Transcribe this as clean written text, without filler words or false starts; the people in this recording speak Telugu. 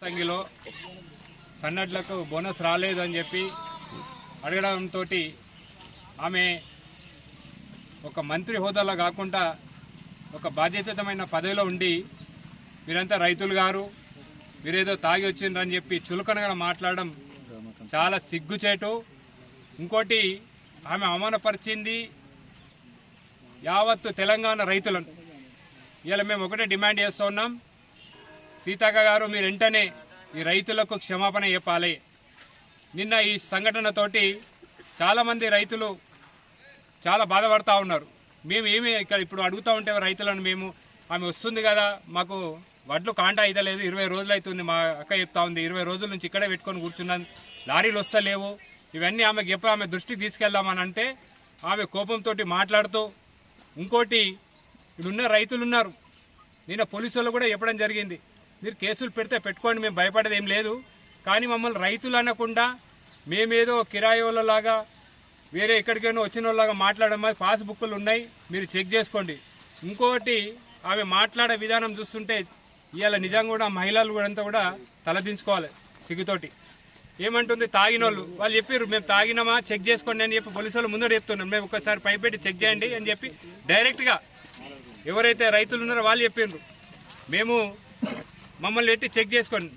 సంగిలో సన్నడ్లకు బోనస్ రాలేదు అని చెప్పి అడగడంతో ఆమె ఒక మంత్రి హోదాలో కాకుండా ఒక బాధ్యతమైన పదవిలో ఉండి మీరంతా రైతులు గారు మీరేదో తాగి వచ్చిండ్రని చెప్పి చులకనగా మాట్లాడడం చాలా సిగ్గుచేటు. ఇంకోటి ఆమె అవమానపరిచింది యావత్తు తెలంగాణ రైతులను. ఇలా మేము ఒకటే డిమాండ్ చేస్తూ ఉన్నాం, సీతక్క గారు మీరు వెంటనే ఈ రైతులకు క్షమాపణ చెప్పాలి. నిన్న ఈ సంఘటనతోటి చాలామంది రైతులు చాలా బాధపడతా ఉన్నారు. మేము ఇక్కడ ఇప్పుడు అడుగుతూ ఉంటే రైతులను మేము ఆమె వస్తుంది కదా మాకు వడ్లు కాంటా అయితే లేదు, 20 రోజులు అవుతుంది మా అక్క చెప్తా ఉంది, 20 రోజుల నుంచి ఇక్కడే పెట్టుకొని కూర్చున్నాను, లారీలు వస్తలేవు, ఇవన్నీ ఆమెకు చెప్పి ఆమె దృష్టికి తీసుకెళ్దామని అంటే ఆమె కోపంతో మాట్లాడుతూ ఇంకోటి ఇప్పుడున్న రైతులు ఉన్నారు, నిన్న పోలీసు వాళ్ళు కూడా చెప్పడం జరిగింది, మీరు కేసులు పెడితే పెట్టుకోండి మేము భయపడేది ఏం లేదు, కానీ మమ్మల్ని రైతులు అనకుండా మేమేదో కిరాయి వాళ్ళలాగా వేరే ఎక్కడికైనా వచ్చిన వాళ్ళలాగా మాట్లాడడం పాస్బుక్లు ఉన్నాయి మీరు చెక్ చేసుకోండి. ఇంకోటి ఆమె మాట్లాడే విధానం చూస్తుంటే ఇవాళ నిజంగా కూడా మహిళలు కూడా కూడా తలదించుకోవాలి సిగ్గుతోటి. ఏమంటుంది తాగిన వాళ్ళు చెప్పారు మేము తాగినామా చెక్ చేసుకోండి అని చెప్పి పోలీసు వాళ్ళు ముందర చెప్తున్నారు, మేము ఒకసారి పైపెట్టి చెక్ చేయండి అని చెప్పి డైరెక్ట్గా ఎవరైతే రైతులు ఉన్నారో వాళ్ళు చెప్పారు మేము మమ్మల్ని పెట్టి చెక్ చేసుకోండి.